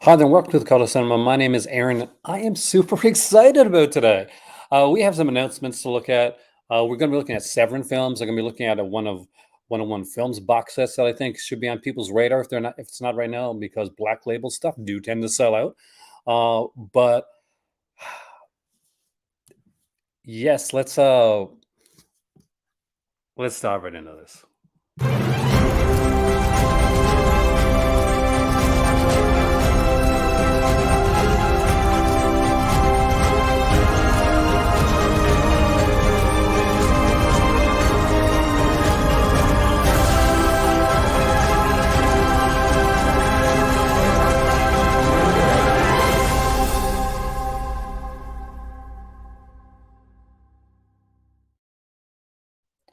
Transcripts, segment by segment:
Hi there, welcome to the Color Cinema. My name is Aaron. I am super excited about today. We have some announcements to look at. We're going to be looking at Severin films. I'm going to be looking at one films box sets that I think should be on people's radar if it's not right now, because Black Label stuff do tend to sell out. But yes, let's dive right into this.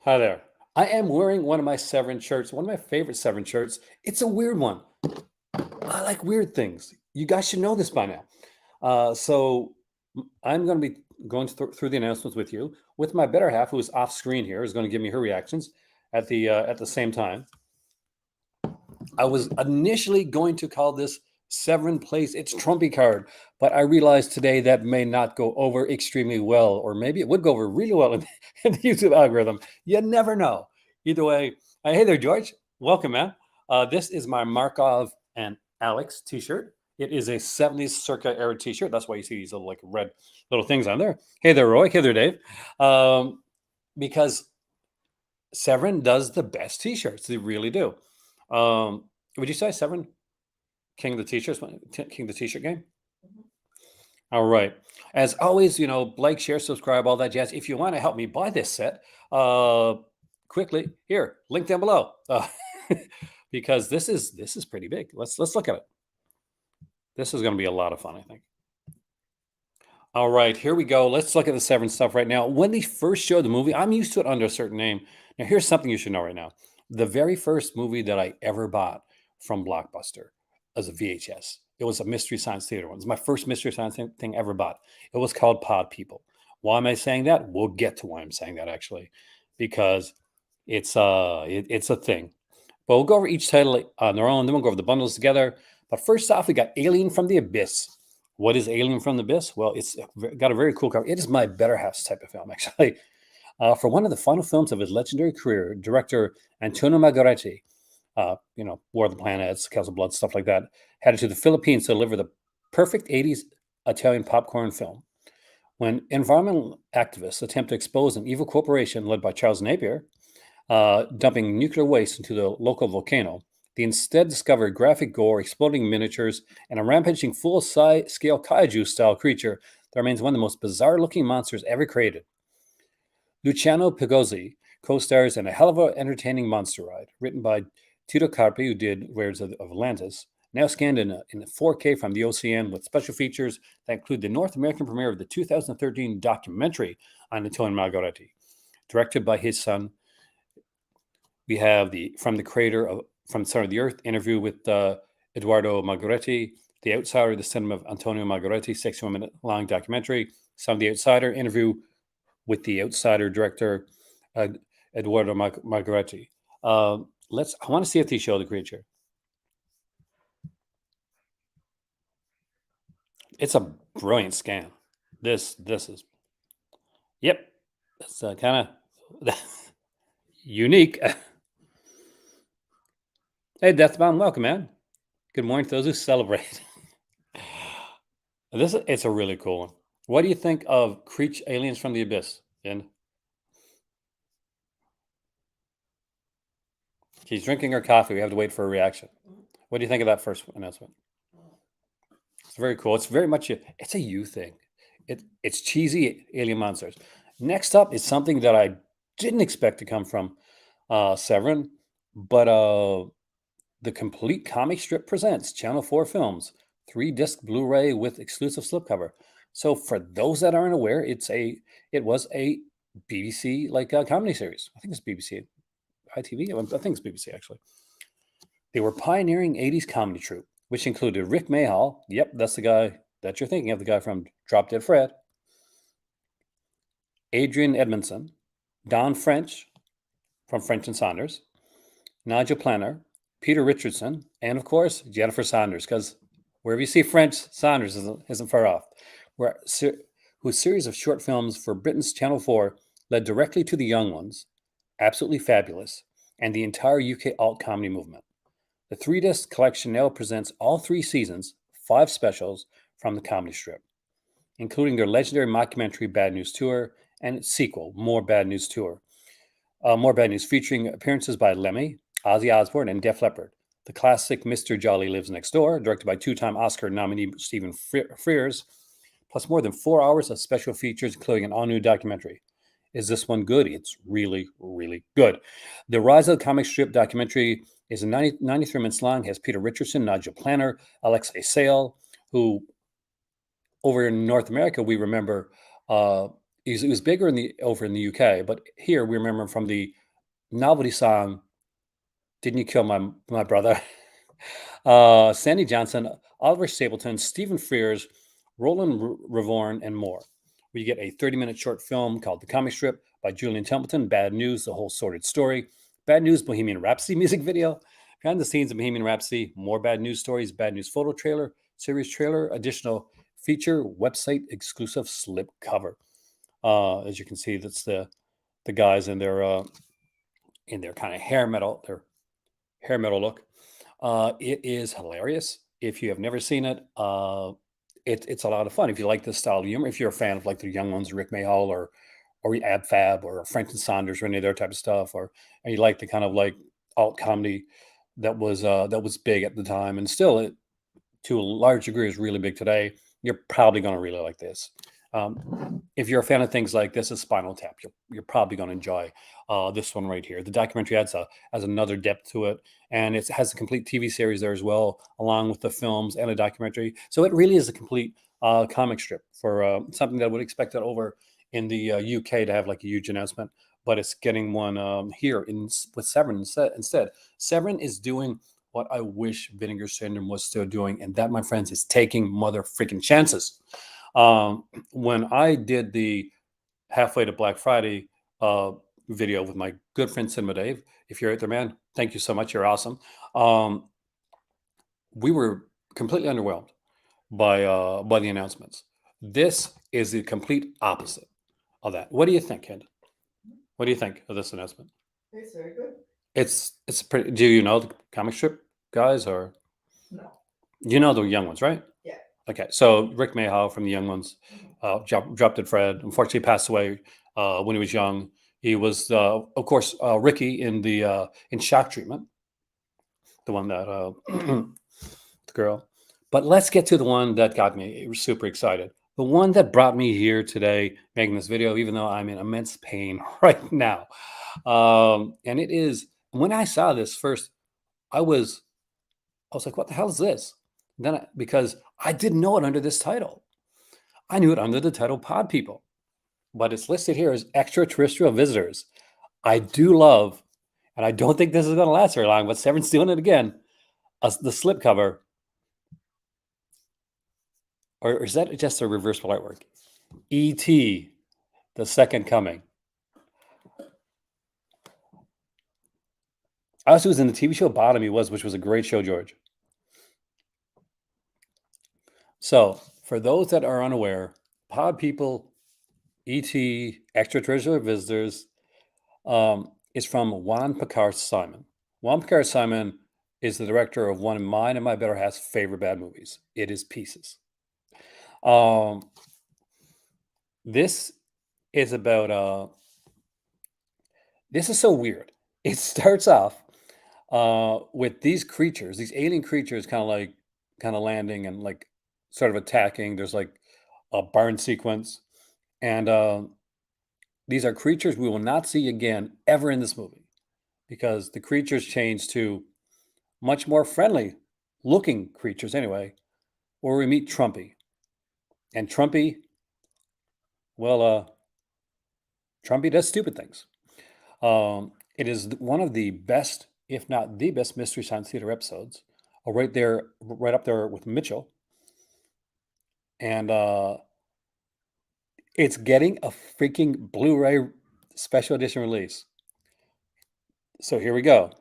Hi there. I am wearing one of my Severin shirts, one of my favorite Severin shirts. It's a weird one. I like weird things. You guys should know this by now. I'm going to be going through the announcements with you. With my better half, who is off screen here, is going to give me her reactions at the same time. I was initially going to call this Severin Plays Its Trumpy card, but I realized today that may not go over extremely well, or maybe it would go over really well in the YouTube algorithm. You never know. Either way, hey there, George. Welcome, man. This is my Markov and Alex t-shirt. It is a 70s circa era t-shirt. That's why you see these little like red little things on there. Hey there, Roy. Hey there, Dave. Because Severin does the best t-shirts. They really do. Would you say Severin king of the t-shirts, king of the t-shirt game? All right. As always, like, share, subscribe, all that jazz. If you want to help me buy this set, quickly here, link down below, because this is pretty big. Let's look at it. This is going to be a lot of fun, I think. All right, here we go. Let's look at the Severin stuff right now. When they first showed the movie, I'm used to it under a certain name. Now, here's something you should know right now. The very first movie that I ever bought from Blockbuster as a VHS, it was a Mystery Science Theater one. It was my first Mystery Science thing ever bought. It was called Pod People. Why am I saying that? We'll get to why I'm saying that, actually, because it's a thing. But we'll go over each title on their own, then we'll go over the bundles together. But first off, we got Alien from the Abyss. What is Alien from the Abyss? Well, it's got a very cool cover. It is my better half's type of film, actually. For one of the final films of his legendary career, director Antonio Margheriti, War of the Planets, Castle Blood, stuff like that, headed to the Philippines to deliver the perfect 80s Italian popcorn film. When environmental activists attempt to expose an evil corporation led by Charles Napier, dumping nuclear waste into the local volcano, they instead discover graphic gore, exploding miniatures, and a rampaging full-scale kaiju-style creature that remains one of the most bizarre-looking monsters ever created. Luciano Pigozzi co-stars in a hell of an entertaining monster ride, written by Tito Carpi, who did Rares of Atlantis, now scanned in 4K from the OCN with special features that include the North American premiere of the 2013 documentary on Antonio Margheriti, directed by his son. We have From the Earth interview with Eduardo Margheriti, The Outsider, the cinema of Antonio Margheriti, 61-minute long documentary. Some of the Outsider interview with the Outsider director Eduardo Margheriti. I want to see if they show the creature. It's a brilliant scan. This is, yep, it's kind of unique. Hey, Deathbound, welcome, man. Good morning to those who celebrate. It's a really cool one. What do you think of Creech Aliens from the Abyss? And she's drinking her coffee. We have to wait for a reaction. What do you think of that first announcement? It's very cool. It's very much it's a you thing. It's cheesy alien monsters. Next up is something that I didn't expect to come from Severin, but the Complete Comic Strip presents Channel 4 Films, 3-disc Blu-ray with exclusive slipcover. So for those that aren't aware, it was a BBC comedy series. I think it's BBC, ITV. I think it's BBC, actually. They were pioneering 80s comedy troupe, which included Rick Mayhall. Yep, that's the guy that you're thinking of, the guy from Drop Dead Fred. Adrian Edmondson, Don French from French and Saunders, Nigel Planner, Peter Richardson, and of course, Jennifer Saunders, because Wherever you see French, Saunders isn't far off. Where, whose series of short films for Britain's Channel 4 led directly to The Young Ones, Absolutely Fabulous, and the entire UK alt comedy movement. The three-disc collection now presents all 3 seasons, 5 specials from the comedy strip, including their legendary mockumentary Bad News Tour and its sequel, More Bad News Tour. More Bad News featuring appearances by Lemmy, Ozzy Osbourne, and Def Leppard. The classic Mr. Jolly Lives Next Door, directed by two-time Oscar nominee Stephen Frears, plus more than 4 hours of special features, including an all-new documentary. Is this one good? It's really, really good. The Rise of the Comic Strip documentary is 93 minutes long, has Peter Richardson, Nigel Planner, Alexei Sale, who over in North America, we remember it was bigger over in the UK, but here we remember him from the novelty song "Didn't You Kill My Brother?" Sandy Johnson, Oliver Stapleton, Stephen Frears, Roland Ravorn, and more. We get a 30-minute short film called The Comic Strip by Julian Templeton, Bad News, The Whole Sordid Story, Bad News, Bohemian Rhapsody music video, behind the scenes of Bohemian Rhapsody, more Bad News stories, Bad News photo trailer, series trailer, additional feature, website exclusive slip cover. As you can see, that's the guys in their kind of hair metal look. It is hilarious. If you have never seen it, it's a lot of fun. If you like this style of humor, if you're a fan of like the Young Ones, Rick Mayall, or Ab Fab, or Frank and Saunders, or any of their type of stuff, and you like the kind of like alt comedy that was big at the time, and still to a large degree is really big today, you're probably going to really like this. If you're a fan of things like this is Spinal Tap, you're probably going to enjoy this one right here. The documentary adds another depth to it, and it has a complete TV series there as well, along with the films and a documentary. So it really is a complete comic strip for something that I would expect that over in the UK to have like a huge announcement, but it's getting one here with Severin instead. Severin is doing what I wish Vinegar Syndrome was still doing, and that, my friends, is taking mother freaking chances. When I did the halfway to Black Friday video with my good friend Cinema Dave, if you're out there, man, thank you so much. You're awesome. We were completely underwhelmed by the announcements. This is the complete opposite of that. What do you think, Ken? What do you think of this announcement? It's very good. It's pretty. Do you know the comic strip guys, or No. you know the Young Ones, right? Yeah. Okay, so Rick Mayhaw from the Young Ones, Drop Dead Fred, unfortunately passed away when he was young. He was, of course, Ricky in Shock Treatment, the one that the girl. But let's get to the one that got me super excited. The one that brought me here today, making this video, even though I'm in immense pain right now. And it is, when I saw this first, I was like, what the hell is this? Because I didn't know it under this title. I knew it under the title Pod People, but it's listed here as Extraterrestrial Visitors. I do love, and I don't think this is going to last very long, but Severin's doing it again. The slipcover, or is that just a reversible artwork? E.T., The Second Coming. I also was in the TV show Bottom, which was a great show, George. So, for those that are unaware, Pod People, E.T., Extraterrestrial Visitors, is from Juan Picard Simon. Juan Picard Simon is the director of one of mine and my better half's favorite bad movies. It is Pieces. This is about this is so weird. It starts off with these creatures, these alien creatures, kind of landing and like sort of attacking. There's like a barn sequence, and these are creatures we will not see again ever in this movie, because the creatures change to much more friendly looking creatures anyway, where we meet Trumpy. And Trumpy, well, Trumpy does stupid things. It is one of the best, if not the best, Mystery Science Theater episodes. Right there, right up there with Mitchell. And it's getting a freaking Blu-ray special edition release. So here we go.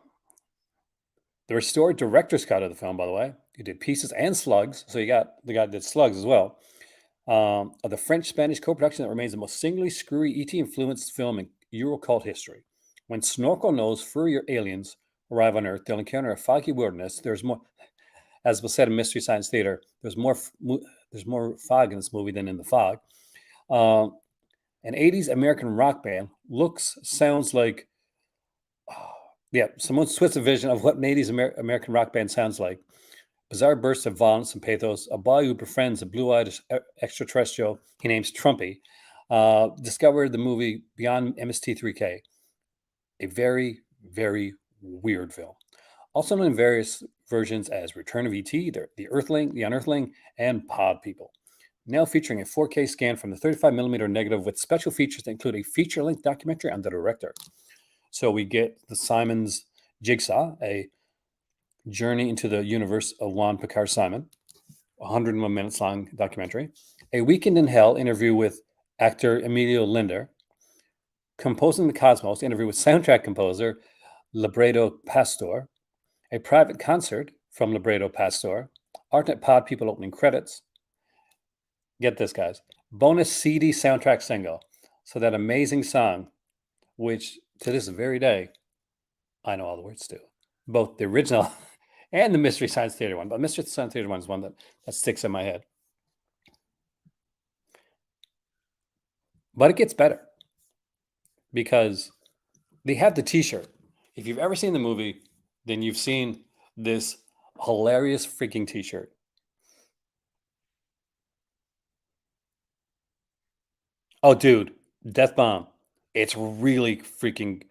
The restored director's cut of the film, by the way, He did Pieces and Slugs. So you got the guy that did Slugs as well. Of the French-Spanish co-production that remains the most singularly screwy ET-influenced film in Euro cult history. When snorkel-nosed furrier aliens arrive on Earth, they'll encounter a foggy wilderness. There's more, as was said in Mystery Science Theater, there's more fog in this movie than in the fog. An 80s American rock band looks, sounds like, yeah, someone's twisted vision of what an 80s American rock band sounds like. Bizarre bursts of violence and pathos. A boy who befriends a blue-eyed extraterrestrial he names Trumpy. Discovered the movie Beyond MST3K. A very, very weird film. Also known in various versions as Return of E.T., the Earthling, the Unearthling, and Pod People. Now featuring a 4K scan from the 35mm negative with special features that include a feature-length documentary on the director. So we get the Simon's Jigsaw, a journey into the universe of Juan Picard Simon, 101 minutes long documentary. A Weekend in Hell interview with actor Emilio Linder. Composing the Cosmos interview with soundtrack composer Libredo Pastor. A private concert from Libredo Pastor. Alternate Pod People opening credits. Get this, guys. Bonus CD soundtrack single. So that amazing song, which to this very day, I know all the words to. Both the original and the Mystery Science Theater one. But Mystery Science Theater one is one that sticks in my head. But it gets better because they have the t-shirt. If you've ever seen the movie, then you've seen this hilarious freaking t-shirt. Oh, dude, Death Bomb. It's really freaking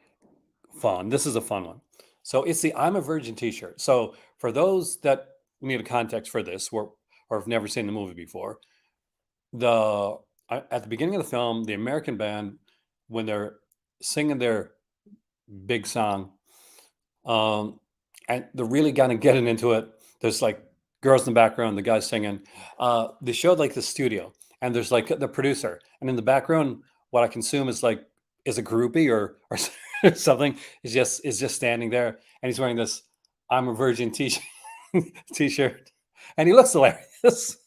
fun. This is a fun one. So it's the I'm a Virgin t-shirt. So for those that need a context for this or have never seen the movie before, at the beginning of the film, the American band, when they're singing their big song, and they're really kind of getting into it. There's like girls in the background, the guys singing. They showed like the studio, and there's like the producer, and in the background, what I consume is a groupie or something. Is just standing there, and he's wearing this "I'm a Virgin" t-shirt, and he looks hilarious.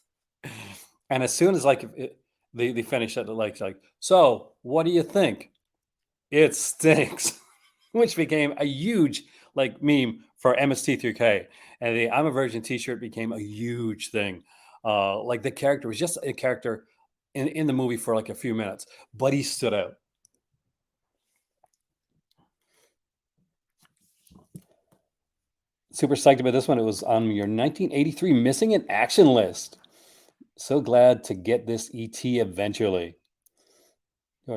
And as soon as they finish it, so what do you think? It stinks, which became a huge meme for MST3K, and the "I'm a Virgin" T-shirt became a huge thing. The character was just a character in the movie for like a few minutes, but he stood out. Super psyched about this one. It was on your 1983 missing in action list. So glad to get this ET eventually.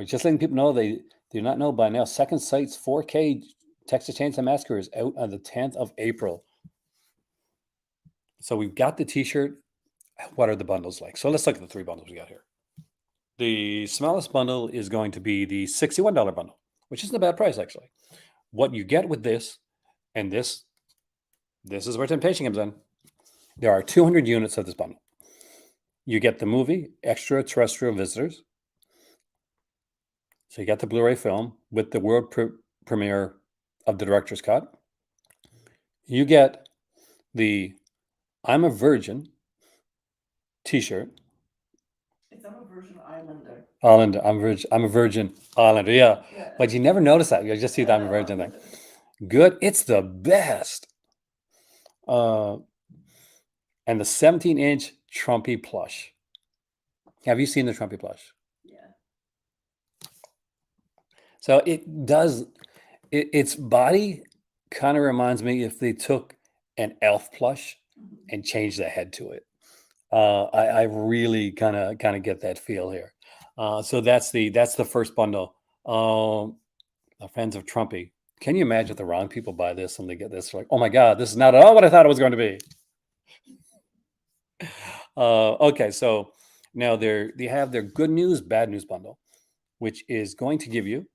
Just letting people know they do not know by now. Second Sight's 4K Texas Chainsaw Massacre is out on the 10th of April. So we've got the t-shirt. What are the bundles like? So let's look at the three bundles we got here. The smallest bundle is going to be the $61 bundle, which isn't a bad price, actually. What you get with this, and this is where temptation comes in. There are 200 units of this bundle. You get the movie, Extraterrestrial Visitors. So you got the Blu-ray film with the world premiere of the director's cut. You get the I'm a Virgin t-shirt. It's I'm a Virgin Islander. Islander. I'm a Virgin Islander. Yeah. But you never notice that. You just see the I'm a Virgin thing. Good. It's the best. And the 17-inch Trumpy plush. Have you seen the Trumpy plush? Yeah. So it does. Its body kind of reminds me if they took an elf plush and changed the head to it. I really kind of get that feel here. So that's the first bundle. Fans of Trumpy. Can you imagine if the wrong people buy this and they get this? Like, oh my God, this is not at all what I thought it was going to be. Okay, so now they have their good news, bad news bundle, which is going to give you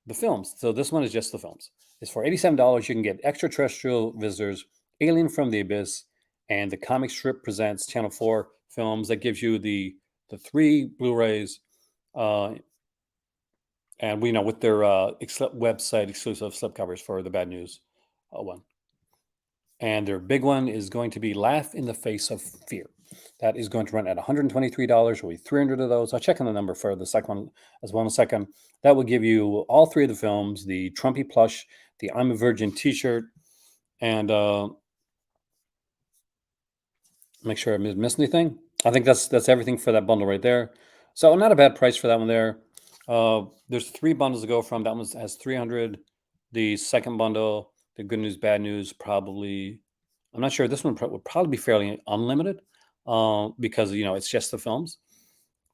the films. So this one is just the films. It's for $87. You can get Extraterrestrial Visitors, Alien from the Abyss, and the Comic Strip Presents Channel 4 films. That gives you the three Blu-rays, and we know with their website exclusive slipcovers for the bad news one. And their big one is going to be Laugh in the Face of Fear. That is going to run at $123. Will be 300 of those. I'll check on the number for the second one as well in a second. That will give you all three of the films: the Trumpy plush, the I'm a Virgin T-shirt, and make sure I didn't miss anything. I think that's everything for that bundle right there. So not a bad price for that one there. There's three bundles to go from. That one has 300. The second bundle, the good news, bad news, probably. I'm not sure. This one would probably be fairly unlimited, because it's just the films.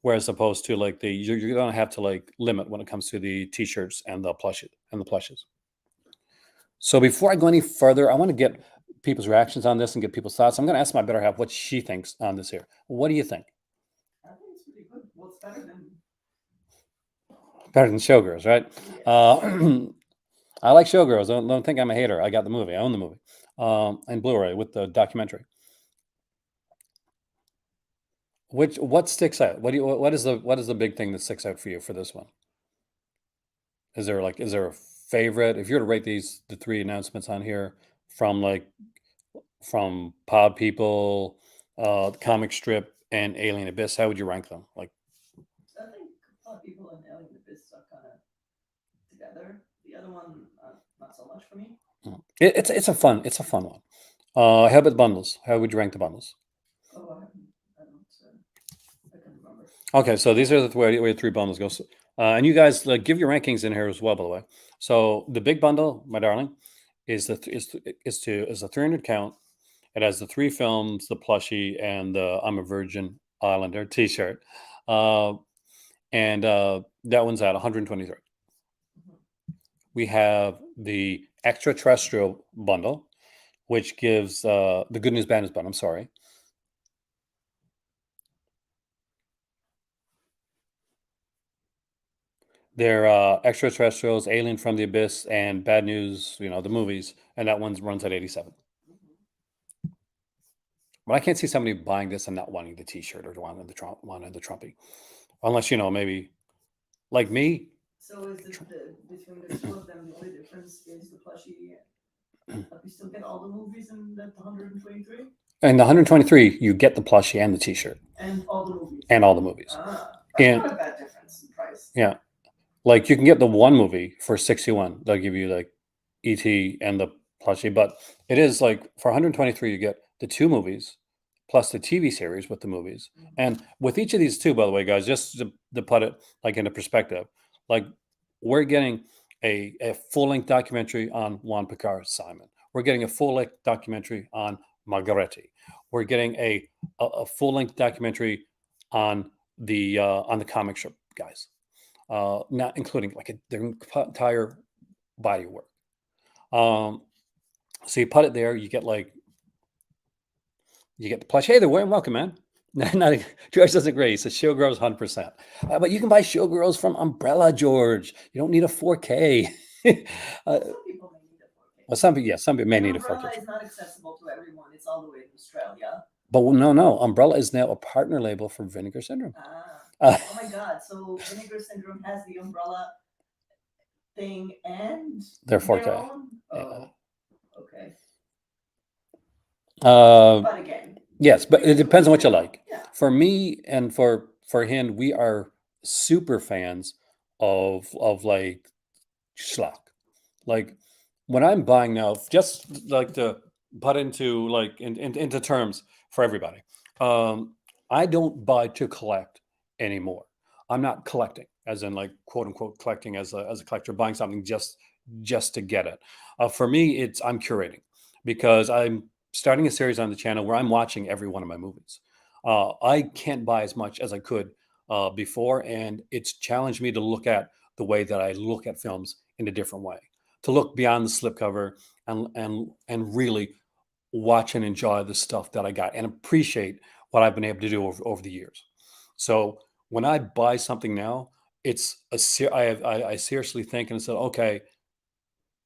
Whereas opposed to like you're gonna have to like limit when it comes to the t-shirts and the plushes. So before I go any further, I want to get people's reactions on this and get people's thoughts. I'm going to ask my better half what she thinks on this here. What do you think? I think it's pretty good. What's better than? Better than Showgirls, right? Yes. I like Showgirls. Don't think I'm a hater. I got the movie. I own the movie, and Blu-ray with the documentary. What sticks out? What is the big thing that sticks out for you for this one? Is there a favorite? If you were to rate the three announcements on here from Pod People, comic strip, and Alien Abyss, how would you rank them? Like, I think a lot of people in Alien Abyss are kind of together. The other one, not so much for me. it's a fun one. How about the bundles? How would you rank the bundles? Oh, I don't. I can't remember. Okay, so these are the way three bundles go. And you guys give your rankings in here as well, by the way. So the big bundle, my darling, is a 300 count. It has the three films, the plushie, and the I'm a Virgin Islander T-shirt, and that one's at 123. We have the extraterrestrial bundle, which gives the good news, bad news bundle. I'm sorry. They're extraterrestrials, Alien from the Abyss, and Bad News. The movies, and that one runs at 87. But I can't see somebody buying this and not wanting the T-shirt or wanting the Trumpy, unless maybe like me. So is it between the two of them, the only difference is the plushie? But we still get all the movies in that 123? In the 123, you get the plushie and the T-shirt. And all the movies? And all the movies. That's not a bad difference in price. Yeah. Like you can get the one movie for 61. They'll give you like E.T. and the plushie. But it is like for 123, you get the two movies plus the TV series with the movies. Mhm. And with each of these two, by the way, guys, just to put it like into perspective, like we're getting a full-length documentary on Juan Picard Simon. We're getting a full-length documentary on Margaretti. We're getting a full-length documentary on the comic strip guys, not including like their entire body of work. So you put it there, you get the plush. Hey, they're welcome, man. George doesn't agree. He says Showgirls 100%. But you can buy Showgirls from Umbrella, George. You don't need a 4K. Some people may need a 4K. Well, some people may need a 4K. Umbrella is not accessible to everyone. It's all the way in Australia. But no. Umbrella is now a partner label for Vinegar Syndrome. Oh my God. So Vinegar Syndrome has the Umbrella thing and their 4K. Their own? Oh, yeah. Okay. But again. Yes, but it depends on what you like. Yeah. For me and for him, we are super fans of like schlock. Like when I'm buying now, just like to put into like into terms for everybody. I don't buy to collect anymore. I'm not collecting, as in like quote unquote collecting as a collector, buying something just to get it. For me, I'm curating because I'm starting a series on the channel where I'm watching every one of my movies. I can't buy as much as I could before, and it's challenged me to look at the way that I look at films in a different way, to look beyond the slipcover and really watch and enjoy the stuff that I got and appreciate what I've been able to do over the years. So when I buy something now, it's I seriously think and said, okay,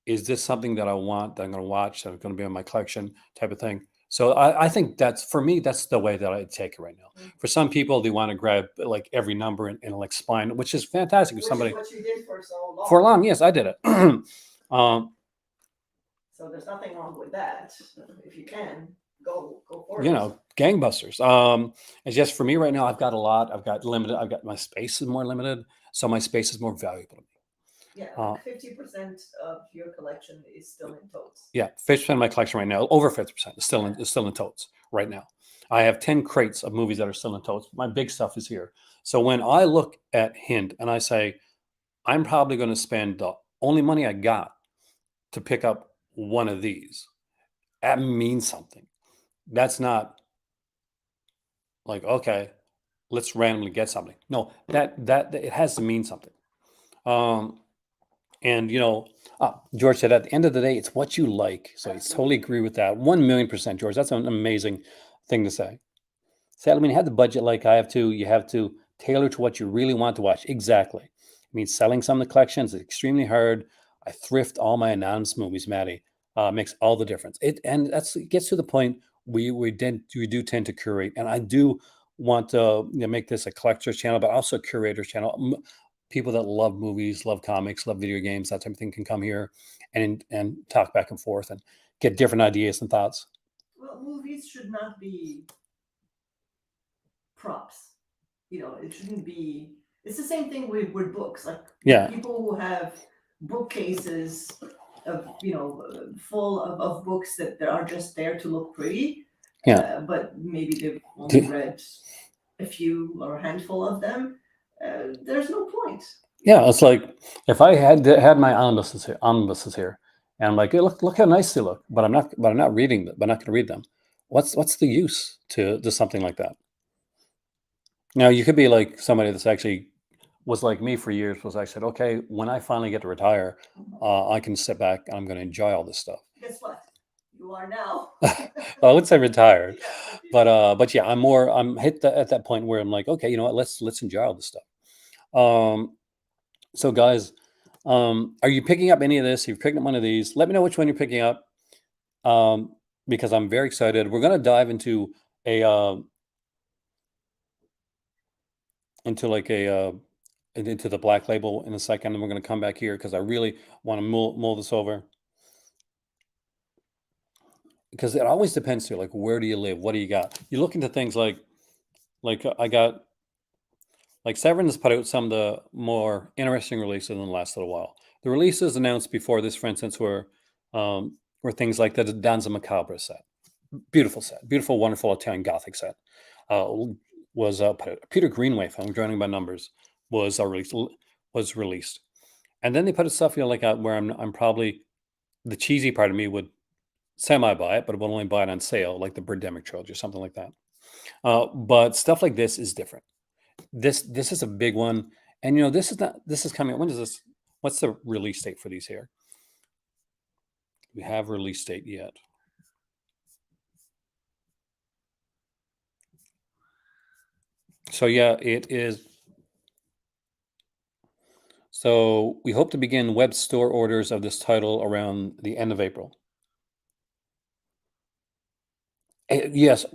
is this something that I want, that I'm going to watch, that I'm going to be in my collection type of thing? So I think for me, that's the way that I take it right now. Mm-hmm. For some people, they want to grab like every number and like spine, which is fantastic. Which is what you did for so long. For long, yes, I did it. So So there's nothing wrong with that. If you can, go for You it. know, gangbusters. It's just for me right now. I've got a lot. I've got limited. I've got my space is more limited, so my space is more valuable to me. Yeah, Uh, like 50% of your collection is still in totes. yeah, 50% of my collection right now, over 50% is still in totes right now. I have 10 crates of movies that are still in totes. My big stuff is here. So when I look at Hint and I say, I'm probably going to spend the only money I got to pick up one of these, that means something. That's not like, okay, let's randomly get something. No, that it has to mean something. Um, and George said at the end of the day, it's what you like. So I totally agree with that. 1,000,000%, George. That's an amazing thing to say. Sadly, when you have the budget like I have to, you have to tailor to what you really want to watch. Exactly. I mean, selling some of the collections is extremely hard. I thrift all my anonymous movies, Maddie. Makes all the difference. It gets to the point we do tend to curate, and I do want to make this a collector's channel, but also a curator's channel. People that love movies, love comics, love video games, that type of thing can come here and talk back and forth and get different ideas and thoughts. Well, movies should not be props. It shouldn't be. It's the same thing with books. Like Yeah. people who have bookcases of full of books that are just there to look pretty. Yeah. But maybe they've only read a few or a handful of them. There's no point. Yeah, it's like if I had my omnibuses here, and I'm like, hey, look how nice they look, but I'm not reading them, but I'm not going to read them. What's the use to something like that? Now you could be like somebody that's actually was like me for years. Was I said, okay, when I finally get to retire, I can sit back and I'm going to enjoy all this stuff. Guess what? You are now. Well, I wouldn't say retired, Yeah, but yeah, I'm hit at that point where I'm like, okay, you know what? Let's enjoy all this stuff. So guys, are you picking up any of this? If you're picking up one of these, let me know which one you're picking up. Because I'm very excited. We're going to dive into a into like a into the black label in a second, and we're going to come back here because I really want to mull this over. Because it always depends too, like where do you live? What do you got? You look into things like I got like Severin has put out some of the more interesting releases in the last little while. The releases announced before this, for instance, were things like the Danza Macabre set. Beautiful set, beautiful, wonderful Italian Gothic set. Was Peter Greenway, if I'm joining by numbers, was released, and then they put a stuff like where I'm probably the cheesy part of me would semi buy it, but will only buy it on sale, like the Birdemic trilogy or something like that. But stuff like this is different. This is a big one, and this is coming. When is this? What's the release date for these here? We have release date yet. So yeah, it is. So we hope to begin web store orders of this title around the end of April. Yes,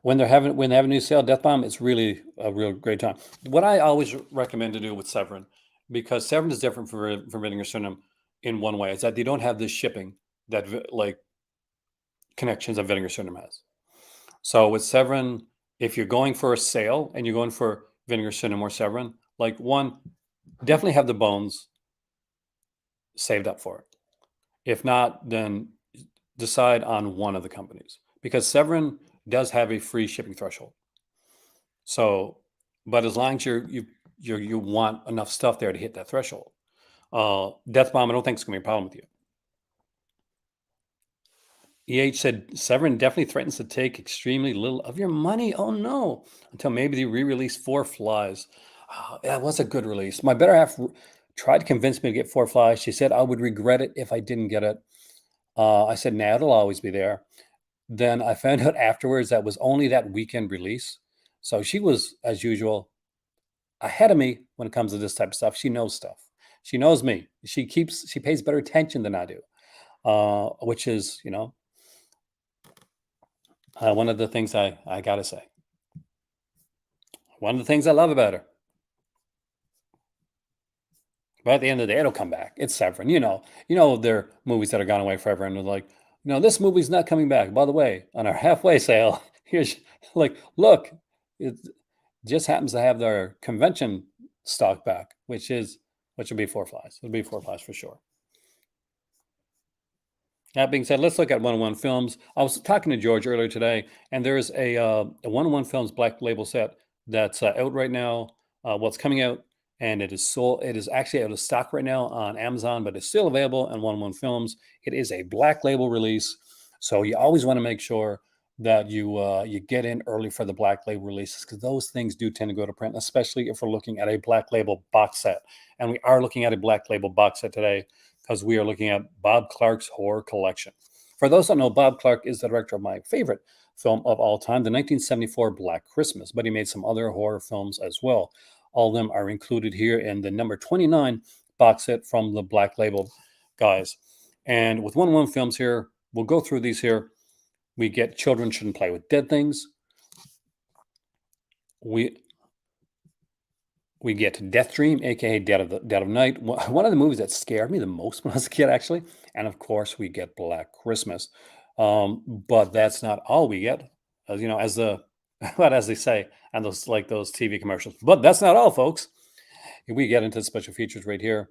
when they have a new sale, Death Bomb, it's really a real great time. What I always recommend to do with Severin, because Severin is different from Vinegar Syndrome in one way, is that they don't have this shipping that like connections that Vinegar Syndrome has. So with Severin, if you're going for a sale and you're going for Vinegar Syndrome or Severin, like one, definitely have the bones saved up for it. If not, then decide on one of the companies because Severin does have a free shipping threshold. So, but as long as you want enough stuff there to hit that threshold, Death Bomb, I don't think it's going to be a problem with you. EH said Severin definitely threatens to take extremely little of your money. Oh no! Until maybe they re-release Four Flies. That was a good release. My better half tried to convince me to get Four Flies. She said I would regret it if I didn't get it. I said, nah, it'll always be there. Then I found out afterwards that was only that weekend release. So she was, as usual, ahead of me when it comes to this type of stuff. She knows stuff. She knows me. She pays better attention than I do, which is, one of the things I got to say. One of the things I love about her. But at the end of the day, it'll come back. It's Severin. There are movies that are gone away forever, and they're like, this movie's not coming back. By the way, on our halfway sale, here's like, look, it just happens to have their convention stock back, which will be Four Flies. It'll be Four Flies for sure. That being said, let's look at 101 Films. I was talking to George earlier today, and there's a 101 Films Black Label set that's out right now. What's coming out, and it is sold. It is actually out of stock right now on Amazon, but it's still available on 101 Films. It is a Black Label release, so you always want to make sure that you get in early for the Black Label releases because those things do tend to go to print, especially if we're looking at a Black Label box set, and we are looking at a Black Label box set today because we are looking at Bob Clark's horror collection. For those that know, Bob Clark is the director of my favorite film of all time, the 1974 Black Christmas, but he made some other horror films as well. All of them are included here in the number 29 box set from the Black Label guys. And with 101 Films here, we'll go through these here. We get Children Shouldn't Play with Dead Things. We get Death Dream, aka Dead of Night, one of the movies that scared me the most when I was a kid, actually. And of course, we get Black Christmas. But that's not all we get, as the what as they say, and those TV commercials. But that's not all, folks. We get into special features right here,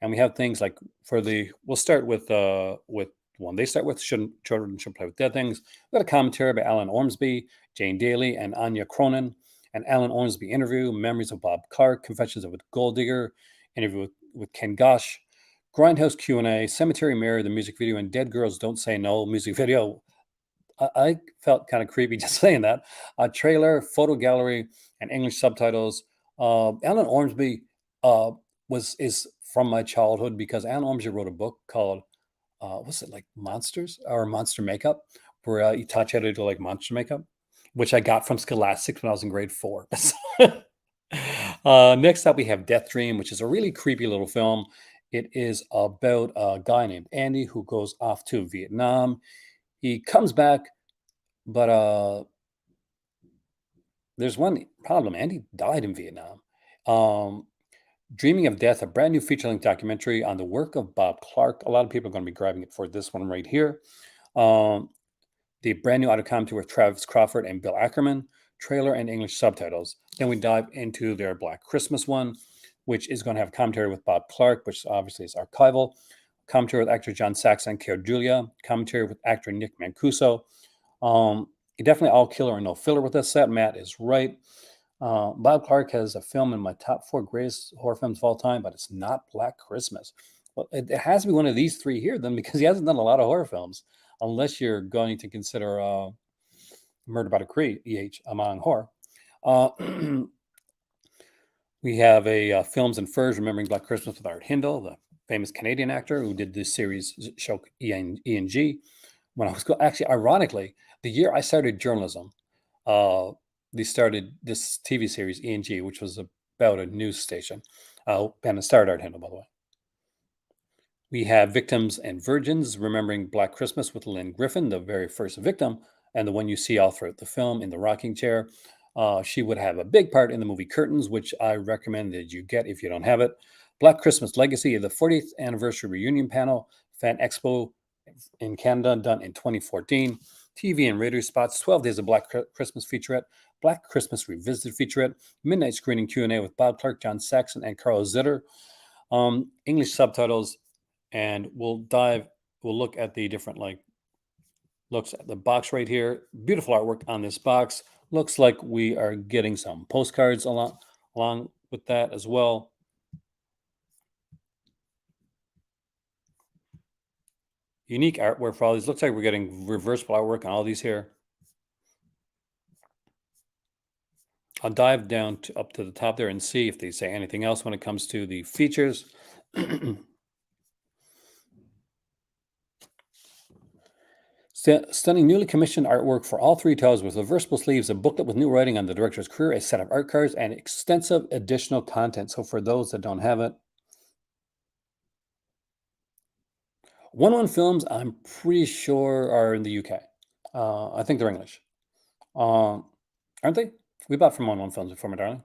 and we have things like we'll start with one they start with Children Should Play with Dead Things. We got a commentary by Alan Ormsby, Jane Daly, and Anya Cronin. An Alan Ormsby interview, Memories of Bob Clark, Confessions of a Gold Digger, interview with Ken Gosh, Grindhouse Q&A, Cemetery Mirror, the music video, and Dead Girls Don't Say No music video. I felt kind of creepy just saying that. A trailer, photo gallery, and English subtitles. Alan Ormsby is from my childhood because Alan Ormsby wrote a book called what's it, like Monsters or Monster Makeup, where he taught you how to do like monster makeup, which I got from Scholastics when I was in grade 4. Next up, we have Death Dream, which is a really creepy little film. It is about a guy named Andy who goes off to Vietnam. He comes back, but there's one problem. Andy died in Vietnam. Dreaming of Death, a brand new feature-length documentary on the work of Bob Clark. A lot of people are going to be grabbing it for this one right here. The brand new audio commentary with Travis Crawford and Bill Ackerman, trailer and English subtitles. Then we dive into their Black Christmas one, which is going to have commentary with Bob Clark, which obviously is archival, commentary with actor John Saxon and Care Julia, commentary with actor Nick Mancuso. Definitely all killer and no filler with this set. Matt is right. Bob Clark has a film in my top 4 greatest horror films of all time, but it's not Black Christmas. Well, it has to be one of these 3 here, then, because he hasn't done a lot of horror films, unless you're going to consider Murder by Decree, EH, among horror. We have a Films and Furs, Remembering Black Christmas with Art Hindle, the famous Canadian actor who did this series show E&G. When I was actually, ironically, the year I started journalism, they started this TV series E&G, which was about a news station, and it starred Art Hindle, by the way. We have Victims and Virgins, Remembering Black Christmas with Lynn Griffin, the very first victim, and the one you see all throughout the film in the rocking chair. She would have a big part in the movie Curtains, which I recommend that you get if you don't have it. Black Christmas Legacy, the 40th anniversary reunion panel, Fan Expo in Canada, done in 2014. TV and radio spots, 12 Days of Black Christmas featurette, Black Christmas Revisited featurette, midnight screening Q&A with Bob Clark, John Saxon, and Carl Zitter. English subtitles, and we'll look at the different looks at the box right here. Beautiful artwork on this box. Looks like we are getting some postcards along with that as well. Unique artwork for all these. Looks like we're getting reversible artwork on all these here. I'll dive down up to the top there and see if they say anything else when it comes to the features. Stunning newly commissioned artwork for all 3 titles with reversible sleeves, a booklet with new writing on the director's career, a set of art cards, and extensive additional content. So for those that don't have it, 101 Films, I'm pretty sure, are in the UK. I think they're English. Aren't they? We bought from 101 Films before, my darling.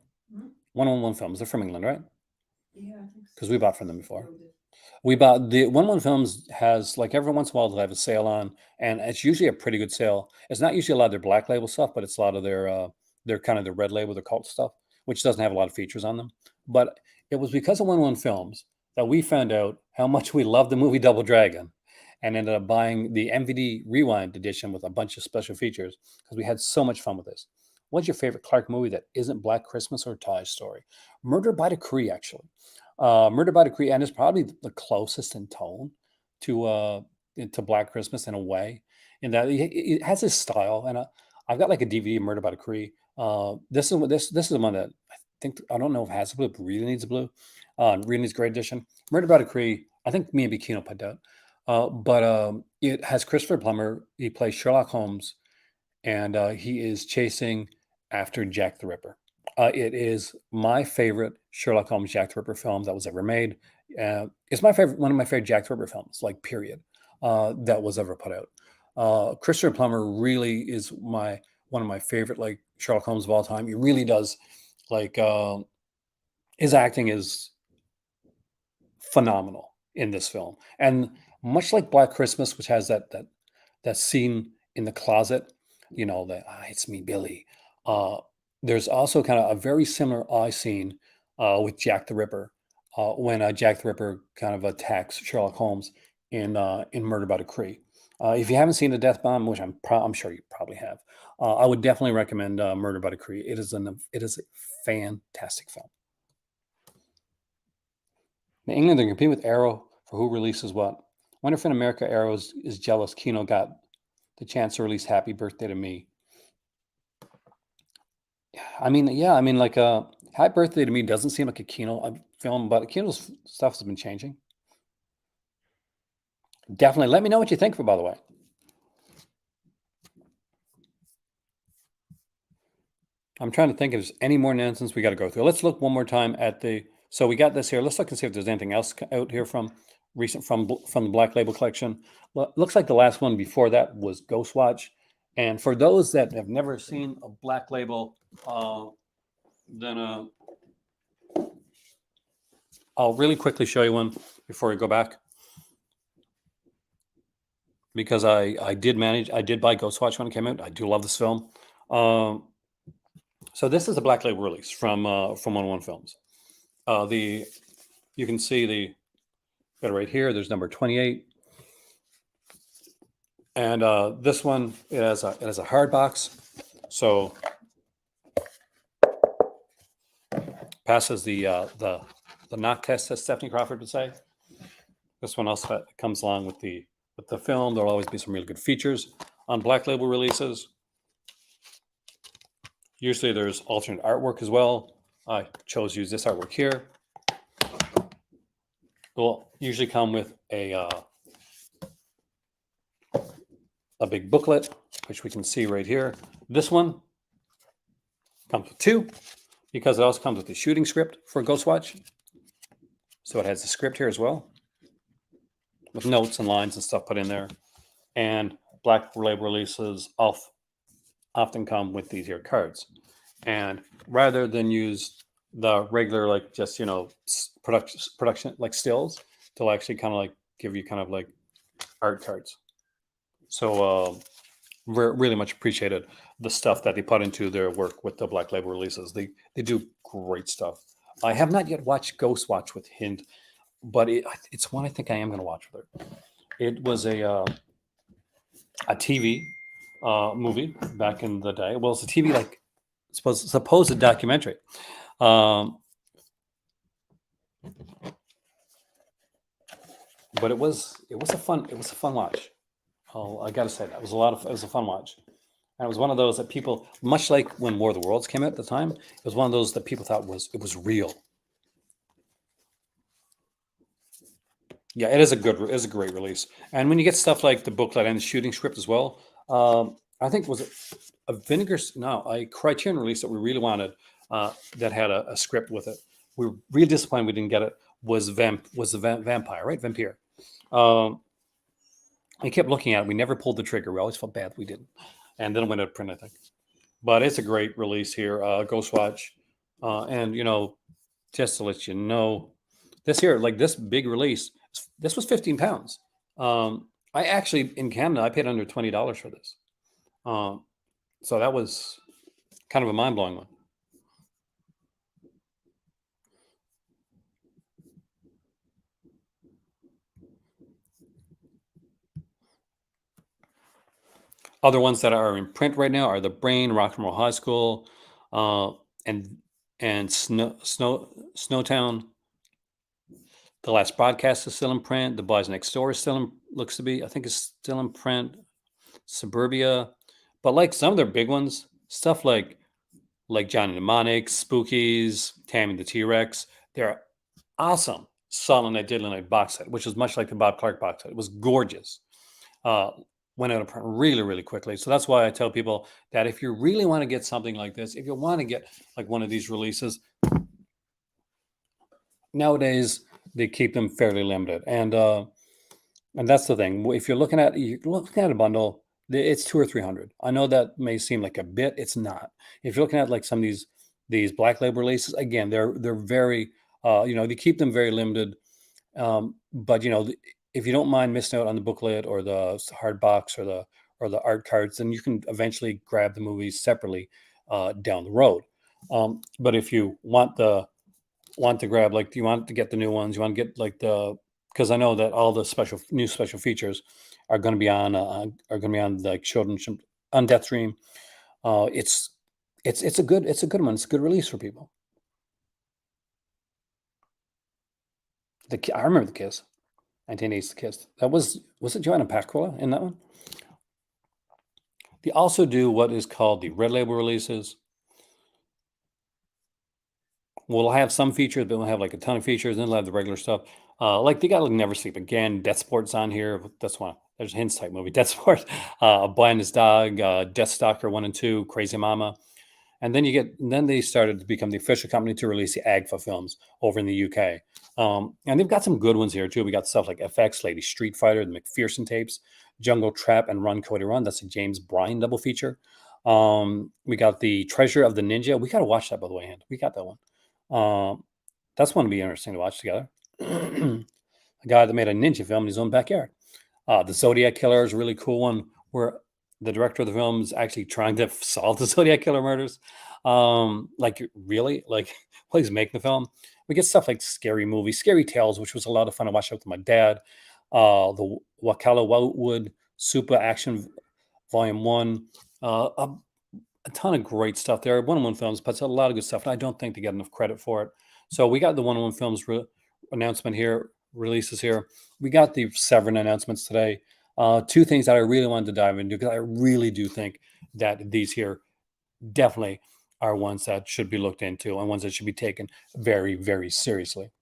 101 Films, they're from England, right? Yeah, I think because we bought from them so. before. Yeah, we did. We bought the One Films has like every once in a while they'll have a sale on, and it's usually a pretty good sale. It's not usually a lot of their black label stuff, but it's a lot of their kind of their red label, their cult stuff, which doesn't have a lot of features on them. But it was because of One Films that we found out how much we loved the movie Double Dragon, and ended up buying the MVD Rewind edition with a bunch of special features because we had so much fun with this. What's your favorite Clark movie that isn't Black Christmas or Toy Story? Murder by Decree, actually. Murder by Decree, and is probably the closest in tone to Black Christmas in a way, in that it has his style. And I've got like a DVD of Murder by Decree. This is the one that I think I don't know if it has a blue, but really needs a blue. Really needs a great edition. Murder by Decree. I think me and Bikino put out. But it has Christopher Plummer. He plays Sherlock Holmes, and he is chasing after Jack the Ripper. It is my favorite Sherlock Holmes Jack the Ripper film that was ever made. It's my favorite, one of my favorite Jack the Ripper films, like period, that was ever put out. Christopher Plummer really is one of my favorite like Sherlock Holmes of all time. He really does like his acting is phenomenal in this film, and much like Black Christmas, which has that scene in the closet, that it's me, Billy. Uh, there's also kind of a very similar eye scene with Jack the Ripper when Jack the Ripper kind of attacks Sherlock Holmes in Murder by Decree. If you haven't seen The Death Bomb, which I'm sure you probably have, I would definitely recommend Murder by Decree. It is a fantastic film. In England, they're competing with Arrow for who releases what. Wonder if in America Arrow is jealous Kino got the chance to release Happy Birthday to Me. I mean, yeah, I mean, like, Happy Birthday to Me doesn't seem like a Kino film, but Kino's stuff has been changing. Definitely. Let me know what you think, by the way. I'm trying to think if there's any more nonsense we got to go through. Let's look one more time at so we got this here. Let's look and see if there's anything else out here from the Black Label collection. Well, looks like the last one before that was Ghostwatch. And for those that have never seen a Black Label, then I'll really quickly show you one before we go back, because I did buy Ghostwatch when it came out. I do love this film. So this is a Black Label release from 101 Films. You can see got it right here. There's number 28, and this one it has a hard box, so passes the knock test, as Stephanie Crawford would say. This one also comes along with the film. There'll always be some really good features on Black Label releases. Usually there's alternate artwork as well. I chose to use this artwork here. They'll usually come with a big booklet, which we can see right here. This one comes with two, because it also comes with the shooting script for Ghostwatch. So it has the script here as well, with notes and lines and stuff put in there. And Black Label releases often come with these here cards. And rather than use the regular, like, just, production like stills, they'll actually kind of like give you kind of like art cards. So really much appreciated the stuff that they put into their work with the Black Label releases. They do great stuff. I have not yet watched Ghostwatch with Hint, but it's one I think I am going to watch with her. It was a TV movie back in the day. Well, it's a TV, like, supposed documentary. But it was a fun watch. I got to say, that was it was a fun watch. And it was one of those that people, much like when War of the Worlds came out at the time, it was one of those that people thought was real. Yeah, it is a great release. And when you get stuff like the booklet and the shooting script as well, I think was it a Criterion release that we really wanted, that had a script with it. We were really disappointed we didn't get it. Was the vampire, right? Vampire. I kept looking at it. We never pulled the trigger. We always felt bad we didn't. And then it went out of print, I think. But it's a great release here, Ghostwatch. And just to let you know, this here, like this big release, this was 15 pounds. I actually in Canada I paid under $20 for this. Um, so that was kind of a mind blowing one. Other ones that are in print right now are The Brain, Rock and Roll High School, uh, and Snowtown. The Last Broadcast is still in print. The Boys Next Door is still in, looks to be, I think, is still in print. Suburbia, but like some of their big ones, stuff like Johnny Mnemonic, Spookies, Tammy the T Rex, they're awesome. Silent Night, Deadly Night box set, which is much like the Bob Clark box set. It was gorgeous. Uh, Went out of print really, really quickly. So that's why I tell people that if you really want to get something like this, if you want to get like one of these releases, nowadays they keep them fairly limited. And that's the thing. If you're looking at a bundle, it's 200 or 300. I know that may seem like a bit. It's not. If you're looking at like some of these black label releases, again, they're very they keep them very limited. But if you don't mind missing out on the booklet or the hard box or the art cards, then you can eventually grab the movies separately down the road. But if you want to grab, like, you want to get the new ones, you want to get like the, because I know that all the special features are going to be on like children on Death Stream. It's a good one. It's a good release for people. I remember The Kiss, 1980's The Kiss. That was it Joanna Pacquiao in that one? They also do what is called the red label releases. We'll have some features, but we'll have like a ton of features, and then we'll have the regular stuff. Like they got like Never Sleep Again, Death Sport's on here. That's one. There's a hints type movie, Death Sport, Boy and His Dog, Death Stalker 1 and 2, Crazy Mama. And then they started to become the official company to release the AGFA films over in the UK. And they've got some good ones here too. We got stuff like FX, Lady Street Fighter, the McPherson tapes, Jungle Trap, and Run Cody Run. That's a James Bryan double feature. We got the Treasure of the Ninja. We got to watch that, by the way, and we got that one. That's one to be interesting to watch together. A guy that made a ninja film in his own backyard. The Zodiac Killer is a really cool one where the director of the film is actually trying to solve the Zodiac Killer murders. Like, really? Like, while he's making the film. We get stuff like Scary Movie, Scary Tales, which was a lot of fun to watch with my dad. The Wakala Wood Super Action Volume 1. A ton of great stuff there. 101 Films puts out a lot of good stuff, and I don't think they get enough credit for it. So we got the 101 Films announcement here, releases here. We got the Severin announcements today. Two things that I really wanted to dive into, because I really do think that these here definitely are ones that should be looked into and ones that should be taken very, very seriously.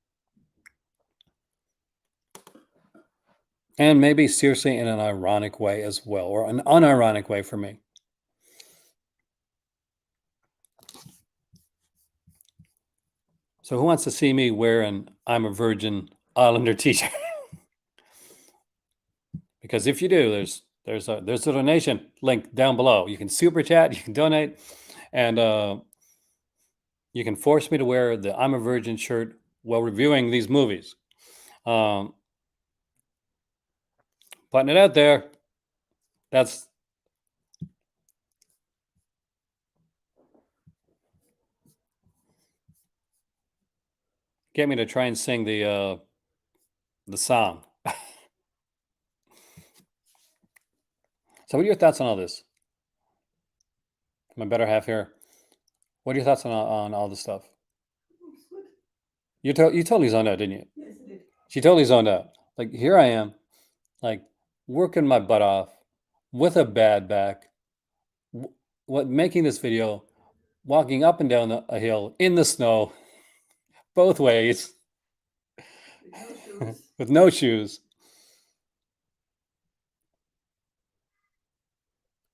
And maybe seriously in an ironic way as well, or an unironic way for me. So who wants to see me wearing I'm a Virgin Islander t-shirt? Because if you do, there's a donation link down below. You can super chat, you can donate, and you can force me to wear the I'm a Virgin shirt while reviewing these movies. Putting it out there. That's get me to try and sing the song. So what are your thoughts on all this? My better half here. What are your thoughts on all this stuff? Looks good. You totally zoned out, didn't you? Yes, it did. She totally zoned out. Like, here I am, like, working my butt off with a bad back, making this video, walking up and down a hill in the snow, both ways, With no shoes. with no shoes.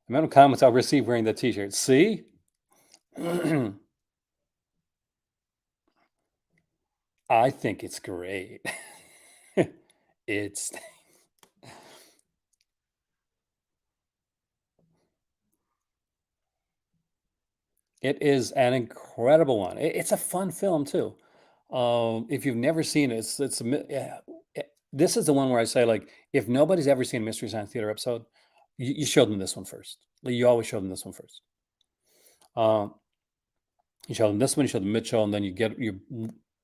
The amount of comments I'll receive wearing that t-shirt. See? I think it's great. It's it is an incredible one. It's a fun film too. If you've never seen it, yeah, this is the one where I say, like, if nobody's ever seen a Mystery Science Theater episode, you show them this one first. Like, you always show them this one first. Um, you show them this one, you show them Mitchell, and then you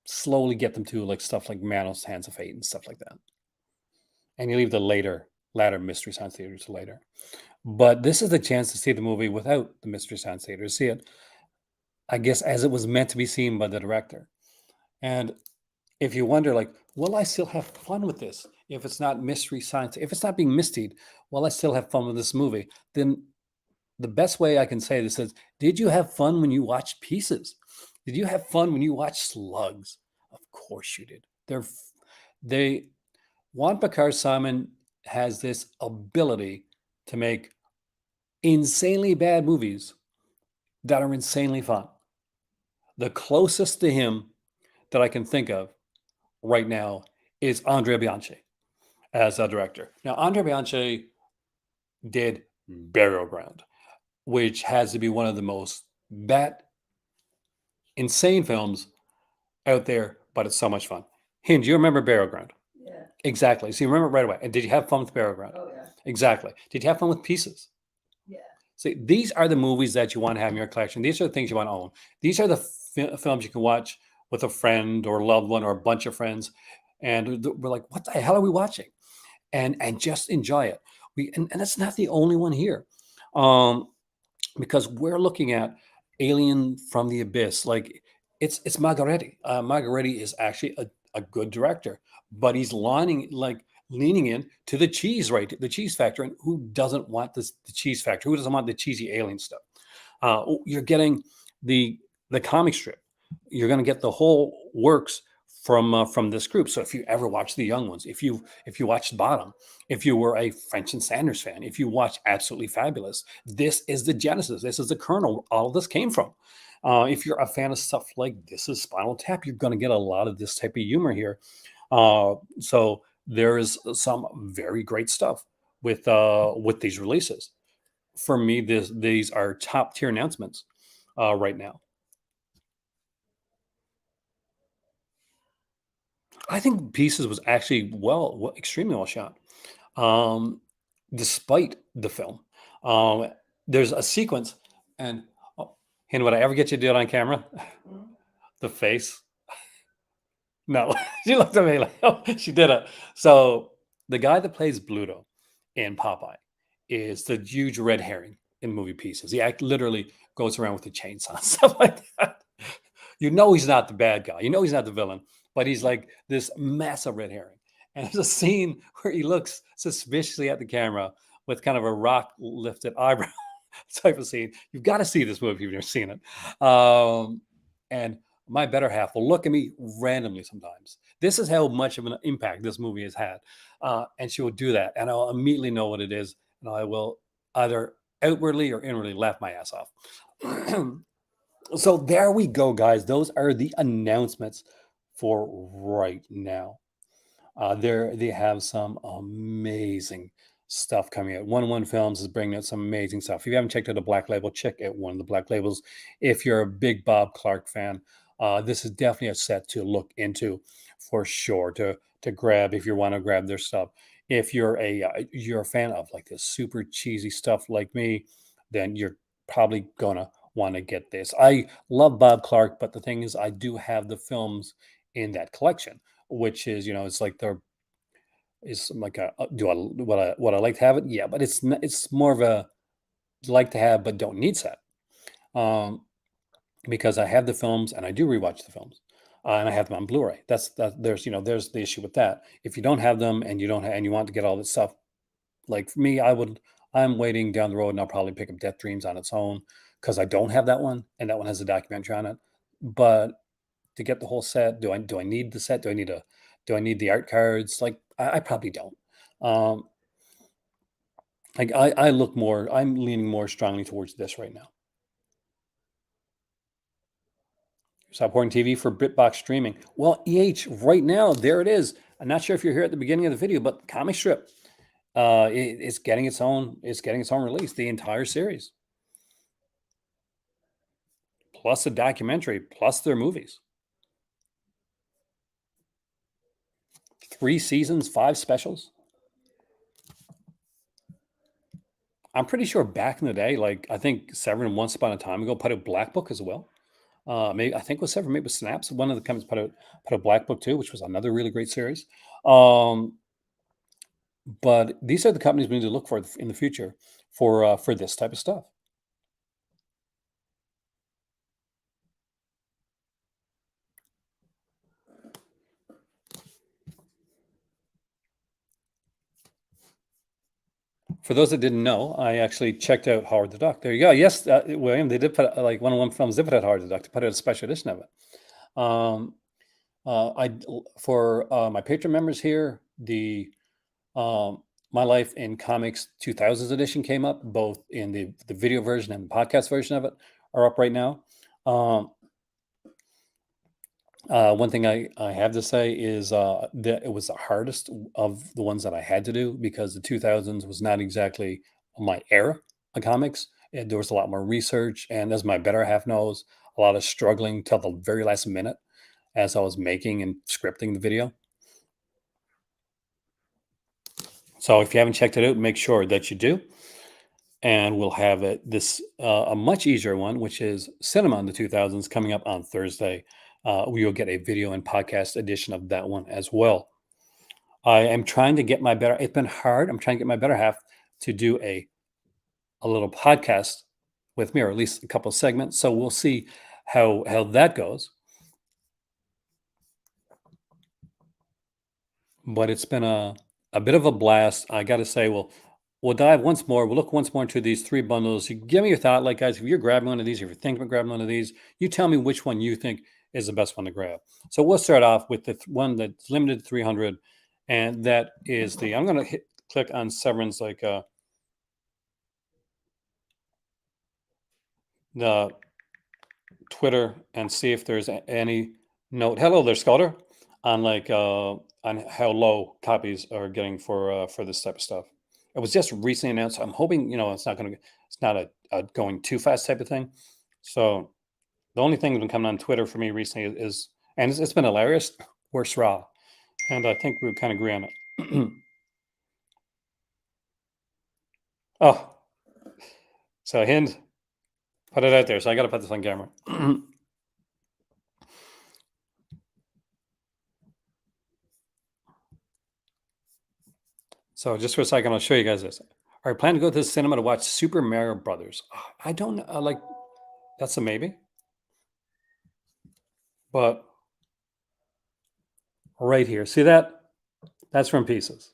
slowly get them to like stuff like Manos, Hands of Fate, and stuff like that. And you leave the latter Mystery Science Theater to later. But this is the chance to see the movie without the Mystery Science Theater. To see it, I guess, as it was meant to be seen by the director. And if you wonder, like, will I still have fun with this if it's not Mystery Science, if it's not being mistied, will I still have fun with this movie? Then the best way I can say this is, did you have fun when you watched Pieces? Did you have fun when you watched Slugs? Of course you did. They Juan Picard Simon has this ability to make insanely bad movies that are insanely fun. The closest to him that I can think of right now is Andrea Bianchi as a director. Now, Andrea Bianchi did Burial Ground, which has to be one of the most bat insane films out there, but it's so much fun. Hinge, you remember Burial Ground? Yeah. Exactly. So you remember it right away. And did you have fun with Burial Ground? Oh yeah. Exactly. Did you have fun with Pieces? Yeah. See, these are the movies that you want to have in your collection. These are the things you want to own. These are the films you can watch with a friend or a loved one or a bunch of friends. And we're like, what the hell are we watching? And just enjoy it. And it's not the only one here. Because we're looking at Alien from the Abyss. Like, it's Margaretti. Margaretti is actually a good director, but he's leaning in to the cheese, right? The cheese factor. And who doesn't want the cheese factor? Who doesn't want the cheesy alien stuff? You're getting the comic strip. You're going to get the whole works from this group. So if you ever watch The Young Ones, if you watched Bottom, if you were a French and Sanders fan, if you watch Absolutely Fabulous, this is the genesis. This is the kernel. All of this came from. If you're a fan of stuff like This Is Spinal Tap, you're going to get a lot of this type of humor here. So there is some very great stuff with these releases. For me, these are top tier announcements right now. I think Pieces was actually extremely well shot, um, despite the film. Um, there's a sequence, and oh, and would I ever get you to do it on camera? Mhm. The face. No, she looked at me like, oh, she did it. So the guy that plays Bluto in Popeye is the huge red herring in movie Pieces. He literally goes around with a chainsaw and stuff like that. You know he's not the bad guy. You know he's not the villain, but he's like this massive red herring. And there's a scene where he looks suspiciously at the camera with kind of a rock lifted eyebrow type of scene. You've got to see this movie if you've never seen it. And my better half will look at me randomly sometimes. This is how much of an impact this movie has had. And she will do that. And I'll immediately know what it is. And I will either outwardly or inwardly laugh my ass off. So there we go, guys. Those are the announcements for right now. They have some amazing stuff coming out. 101 Films is bringing out some amazing stuff. If you haven't checked out the Black Label, check out one of the Black Labels. If you're a big Bob Clark fan, this is definitely a set to look into for sure. To grab if you want to grab their stuff. If you're a fan of like this super cheesy stuff like me, then you're probably gonna want to get this. I love Bob Clark, but the thing is, I do have the films in that collection, which is, it's like they're is like a do I what I like to have it? Yeah, but it's more of a like to have but don't need set. Um, because I have the films and I do rewatch the films. And I have them on Blu-ray. There's the issue with that. If you don't have them and and you want to get all this stuff, like for me, I'm waiting down the road and I'll probably pick up Death Dreams on its own because I don't have that one and that one has a documentary on it. But to get the whole set, do I need the set? Do I need the art cards? Like I probably don't. Um, like I'm leaning more strongly towards this right now. Supporting TV for BritBox streaming. Well, EH, right now, there it is. I'm not sure if you're here at the beginning of the video, but comic strip, it's getting its own release, the entire series, plus a documentary, plus their movies. 3 seasons, 5 specials. I'm pretty sure back in the day, like I think Severin once upon a time ago put out Black Book as well. Maybe I think it was Severin, maybe it was Snaps. One of the companies put out Black Book too, which was another really great series. Um, but these are the companies we need to look for in the future for this type of stuff. For those that didn't know, I actually checked out Howard the Duck. There you go. Yes, William, they did put like 101 films. They put out Howard the Duck. To put out a special edition of it. For my patron members here, the My Life in Comics 2000s edition came up, both in the video version and the podcast version of it are up right now. One thing I have to say is that it was the hardest of the ones that I had to do because the 2000s was not exactly my era of comics. And there was a lot more research, and as my better half knows, a lot of struggling till the very last minute as I was making and scripting the video. So if you haven't checked it out, make sure that you do. And we'll have a much easier one, which is Cinema in the 2000s, coming up on Thursday. We will get a video and podcast edition of that one as well. I am trying to get my better. It's been hard. I'm trying to get my better half to do a little podcast with me, or at least a couple of segments. So we'll see how that goes. But it's been a bit of a blast. I got to say, we'll dive once more. We'll look once more into these 3 bundles. You give me your thought, like guys, if you're grabbing one of these, if you're thinking about grabbing one of these, you tell me which one you think is the best one to grab. So we'll start off with the one that's limited to 300, and that is I'm going to click on Severin's the Twitter and see if there's any note. Hello there, Sculptor, on on how low copies are getting for this type of stuff. It was just recently announced. I'm hoping it's not a going too fast type of thing. So the only thing that's been coming on Twitter for me recently is and it's been hilarious. Worse raw, and I think we would kind of agree on it. Oh, so Hind put it out there. So I got to put this on camera. So just for a second, I'll show you guys this. Are you planning to go to the cinema to watch Super Mario Brothers? I don't know. That's a maybe. But right here, see that? That's from Pieces.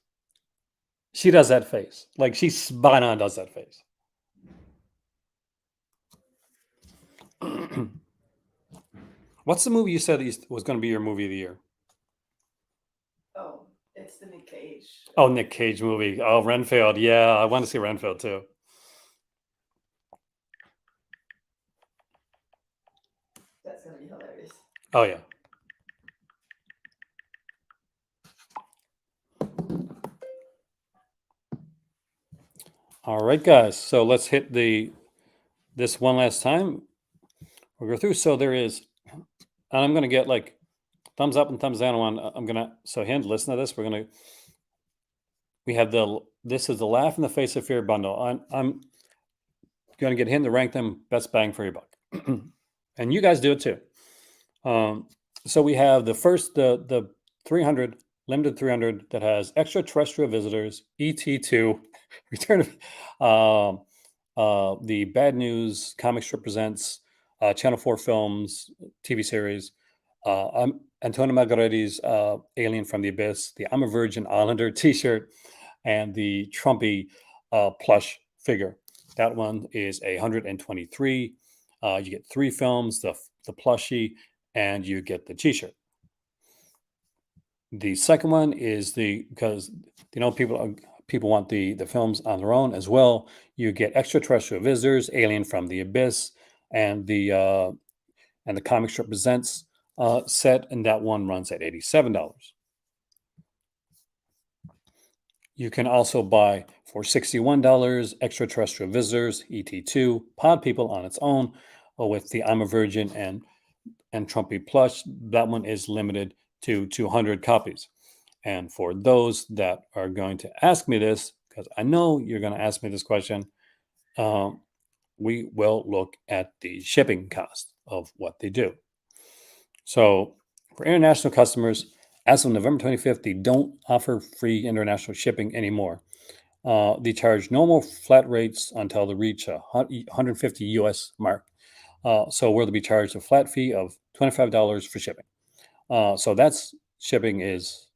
She does that face. Like she spot on does that face. What's the movie you said was going to be your movie of the year? Oh, it's the Nick Cage. Oh, Nick Cage movie. Oh, Renfield. Yeah, I want to see Renfield too. That's gonna be hilarious. Oh yeah. All right, guys. So let's hit this one last time. We'll go through. So there is, and I'm gonna get like thumbs up and thumbs down on. So Hind, listen to this. We have this is the Laugh in the Face of Fear bundle. I'm gonna get Hind to rank them best bang for your buck, and you guys do it too. So we have the 300 limited 300 that has extraterrestrial visitors, ET2, Return of the Bad News Comic Strip Presents, Channel 4 Films TV series, Antonio Margarity's Alien from the Abyss, the I'm a Virgin Islander T-shirt, and the Trumpy plush figure. That one is 123. You get 3 films, the plushie, and you get the T-shirt. The second one is because people want the films on their own as well. You get Extraterrestrial Visitors, Alien from the Abyss, and the Comic Strip Presents set, and that one runs at $87. You can also buy for $61 Extraterrestrial Visitors, ET2, Pod People on its own, with the I'm a Virgin and Trumpy plush. That one is limited to 200 copies. And for those that are going to ask me this, because I know you're going to ask me this question, um, we will look at the shipping cost of what they do. So for international customers, as of November 25th, they don't offer free international shipping anymore. They charge normal flat rates until they reach a 150 US mark. So where they'll be charged a flat fee of $25 for shipping. So that's shipping is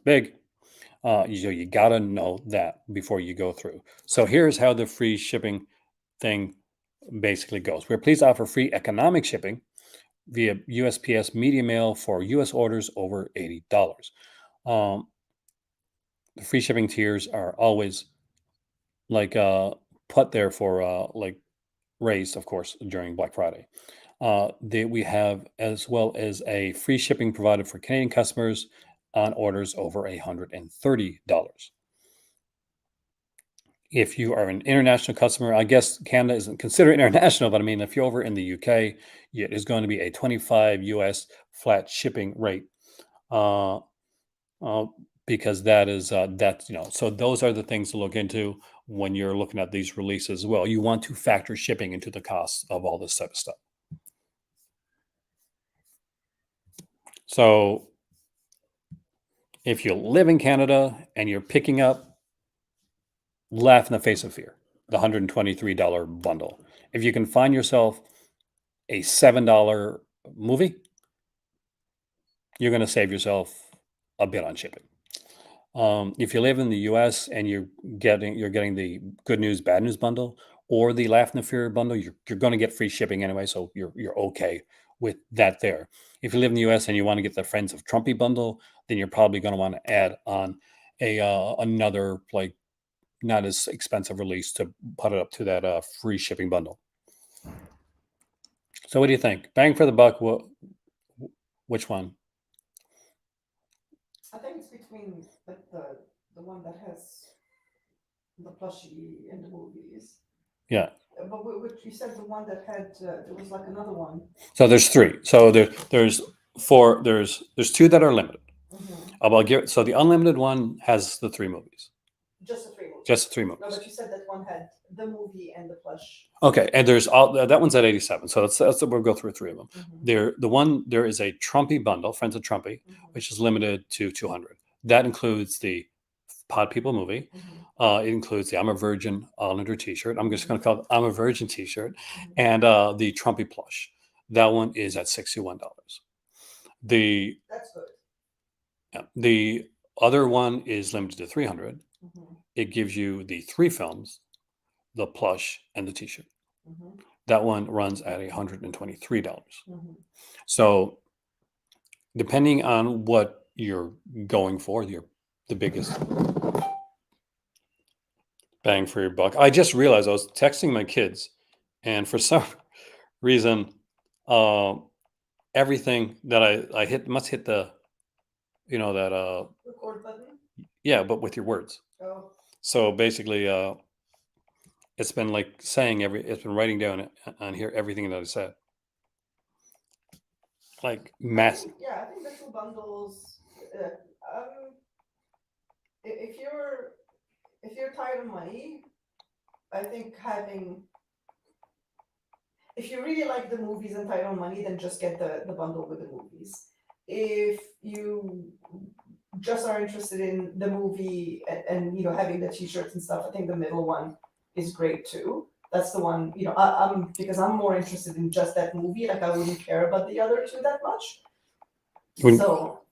big. You gotta know that before you go through. So here's how the free shipping thing basically goes. We're pleased to offer free economic shipping via USPS Media Mail for US orders over $80. Um, the free shipping tiers are always like put there for like raised, of course, during Black Friday. We have as well as a free shipping provided for Canadian customers on orders over $130. If you are an international customer, I guess Canada isn't considered international, but I mean, if you're over in the UK, it is going to be a 25 US flat shipping rate. Uh, uh, because so those are the things to look into when you're looking at these releases as well. You want to factor shipping into the cost of all this type of stuff. So if you live in Canada and you're picking up Laugh in the Face of Fear, the $123 bundle, if you can find yourself a $7 movie, you're going to save yourself a bit on shipping. If you live in the U.S. and you're getting the good news bad news bundle or the Laugh in the Fear bundle, you're going to get free shipping anyway, so you're okay with that there. If you live in the U.S. and you want to get the Friends of Trumpy bundle, then you're probably going to want to add on a another like not as expensive release to put it up to that free shipping bundle. So what do you think? Bang for the buck. Which one? I think it's between the one that has the plushie in the movies. Yeah. But what you said, the one that had there was like another one. So there's three. So there's four. There's two that are limited. So the unlimited one has the three movies. Just the three movies. Just the three movies. No, but you said that one had the movie and the plush. Okay, and there's all that one's at 87. So that's we'll go through three of them. There is a Trumpy bundle, Friends of Trumpy, which is limited to 200. That includes the Pod People movie. It includes the I'm a Virgin Islander T-shirt. I'm just going to call it I'm a Virgin T-shirt, and the Trumpy plush. That one is at $61. That's good. The other one is limited to 300. It gives you the three films, the plush, and the T-shirt. That one runs at $123. So, depending on what you're going for, the biggest bang for your buck. I just realized I was texting my kids, and for some reason, everything that I hit must hit the, that record button. Yeah, but with your words. Oh. So basically, it's been like saying it's been writing down on here everything that I said. Like massive. I think the two bundles. If you're tired of money, I think if you really like the movies and tired of money, then just get the bundle with the movies. If you just are interested in the movie and having the T-shirts and stuff, I think the middle one is great too. That's the one, I'm because I'm more interested in just that movie. Like I wouldn't care about the other two that much.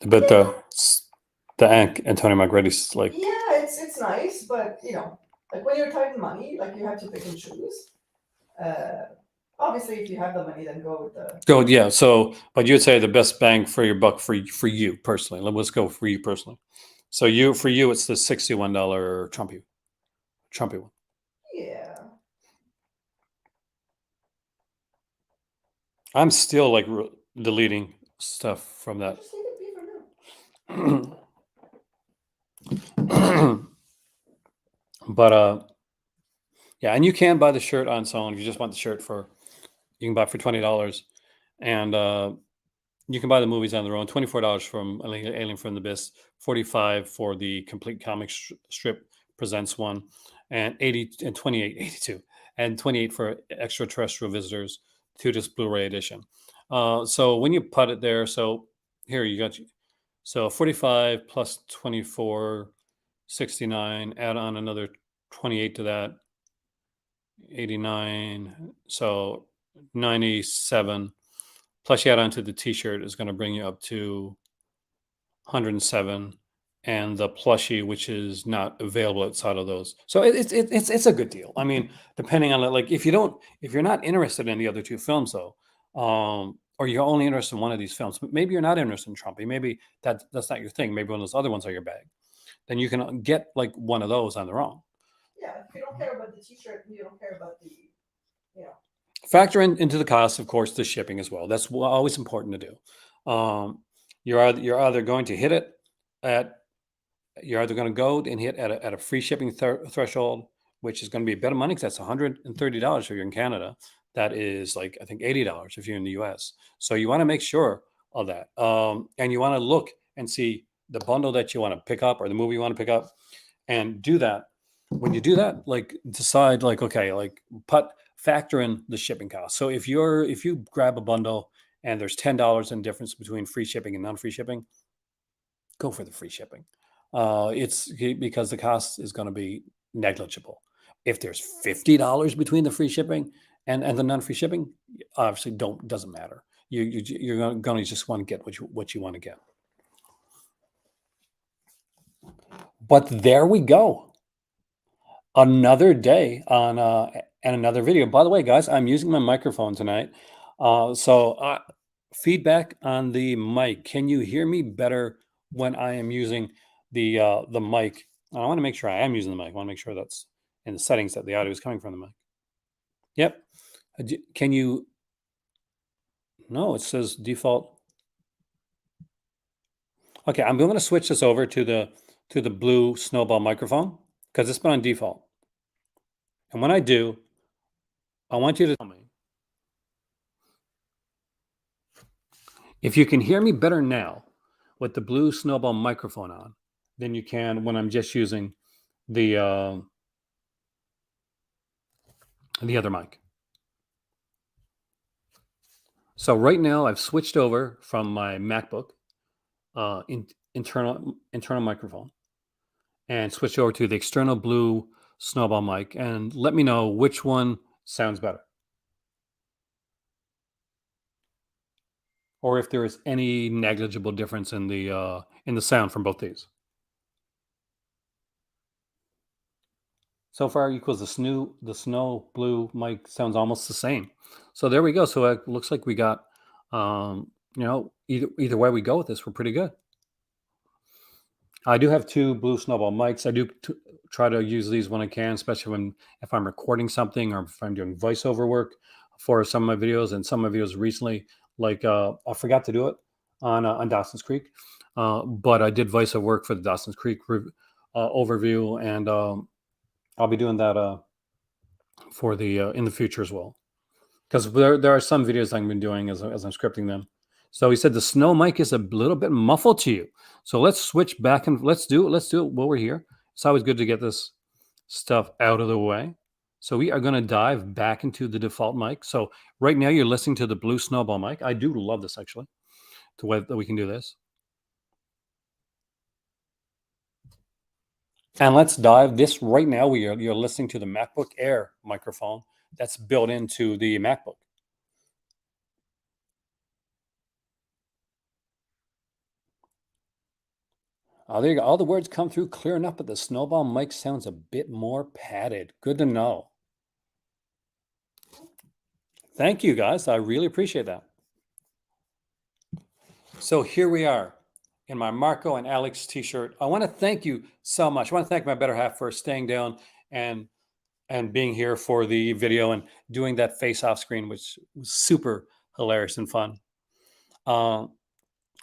But the Antonio Margretti's like it's nice, but like when you're tight in money, like you have to pick and choose. Obviously, if you have the money, then go with the. Yeah. So, but you'd say the best bang for your buck for you personally. Let's go for you personally. So for you, it's the $61 Trumpy one. Yeah. I'm still like deleting stuff from that. Just leave it be for now. But yeah, and you can buy the shirt on its own. If you just want the shirt you can buy it for $20, and You can buy the movies on their own. $24 from Alien from the Abyss, 45 for the complete comic strip presents one, and 80 and 28, 82, and 28 for extraterrestrial visitors to this Blu-ray edition. So when you put it there, so here you got so 45 plus 24, 69, add on another 28 to that, 89, so 97 plus you add onto the t-shirt is going to bring you up to 107, and the plushie, which is not available outside of those. So it's a good deal. I mean, depending on it, like if you're not interested in the other two films though, or you're only interested in one of these films, maybe you're not interested in Trumpy, maybe that's not your thing, maybe one of those other ones are your bag, then you can get like one of those on their own. Yeah, if you don't care about the t-shirt, you don't care about the, you know. Factor into the cost, of course, the shipping as well. That's always important to do. You're either going to hit it at you're either going to go and hit at a free shipping threshold, which is going to be a bit of money because that's $130 if you're in Canada. That is like I think $80 if you're in the US. So you want to make sure of that, and you want to look and see the bundle that you want to pick up or the movie you want to pick up, and do that. When you do that, like decide like okay, like factor in the shipping cost. So if you grab a bundle and there's $10 in difference between free shipping and non-free shipping, go for the free shipping. It's because the cost is going to be negligible. If there's $50 between the free shipping and the non-free shipping, obviously doesn't matter. You're going to just want to get what you want to get. But there we go. Another day on and another video. By the way, guys, I'm using my microphone tonight. So feedback on the mic. Can you hear me better when I am using the mic? I want to make sure I am using the mic. I want to make sure that's in the settings that the audio is coming from the mic. Yep. Can you? No, it says default. Okay, I'm going to switch this over to the blue snowball microphone because it's been on default. And when I do, I want you to tell me if you can hear me better now with the blue snowball microphone on than you can when I'm just using the other mic. So right now I've switched over from my MacBook internal microphone and switched over to the external blue snowball mic, and let me know which one sounds better, or if there is any negligible difference in the sound from both these. So far equals the snow blue mic sounds almost the same. So there we go. So it looks like we got either way we go with this, we're pretty good. I do have two blue snowball mics. I do try to use these when I can, especially if I'm recording something or if I'm doing voiceover work for some of my videos. And some of my videos recently, like I forgot to do it on Dawson's Creek, but I did voiceover work for the Dawson's Creek overview, and I'll be doing that for the in the future as well, because there are some videos I've been doing as I'm scripting them. So he said the snow mic is a little bit muffled to you. So let's switch back and let's do it while we're here. It's always good to get this stuff out of the way. So we are going to dive back into the default mic. So right now you're listening to the blue snowball mic. I do love this actually, the way that we can do this. And let's dive this right now. You're listening to the MacBook Air microphone that's built into the MacBook. There you go. All the words come through clear enough, but the snowball mic sounds a bit more padded. Good to know. Thank you, guys. I really appreciate that. So here we are in my Marco and Alex t-shirt. I want to thank you so much. I want to thank my better half for staying down and being here for the video and doing that face off screen, which was super hilarious and fun.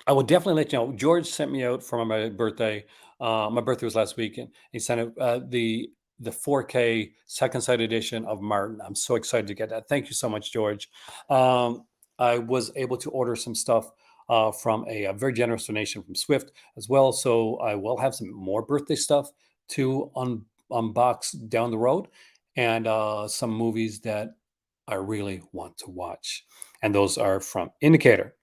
I will definitely let you know. George sent me out for my birthday. My birthday was last week, and he sent out the 4K second sight edition of Martin. I'm so excited to get that. Thank you so much, George. I was able to order some stuff from a very generous donation from Swift as well. So I will have some more birthday stuff to unbox down the road, and some movies that I really want to watch. And those are from Indicator.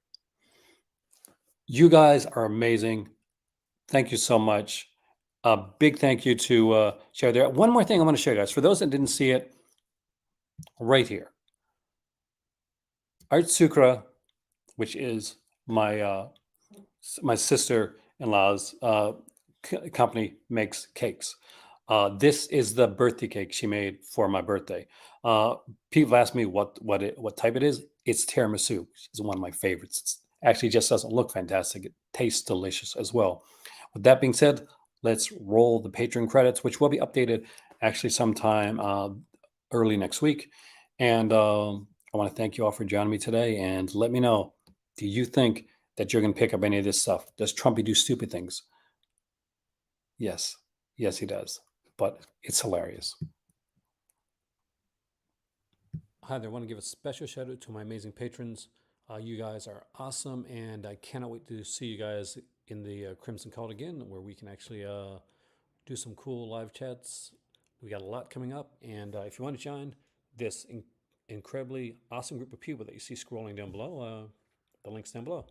You guys are amazing. Thank you so much. A big thank you to Share there. One more thing I want to show you guys. For those that didn't see it, right here, Art Sucra, which is my sister-in-law's company, makes cakes. This is the birthday cake she made for my birthday. People ask me what type it is. It's tiramisu, which is one of my favorites. It's actually just doesn't look fantastic. It tastes delicious as well. With that being said, let's roll the Patreon credits, which will be updated actually sometime early next week. And I want to thank you all for joining me today. And let me know, do you think that you're going to pick up any of this stuff? Does Trumpy do stupid things? Yes. Yes, he does. But it's hilarious. Hi there. I want to give a special shout out to my amazing patrons. You guys are awesome, and I cannot wait to see you guys in the Crimson Cult again, where we can actually do some cool live chats. We got a lot coming up, and if you want to join this incredibly awesome group of people that you see scrolling down below, the link's down below.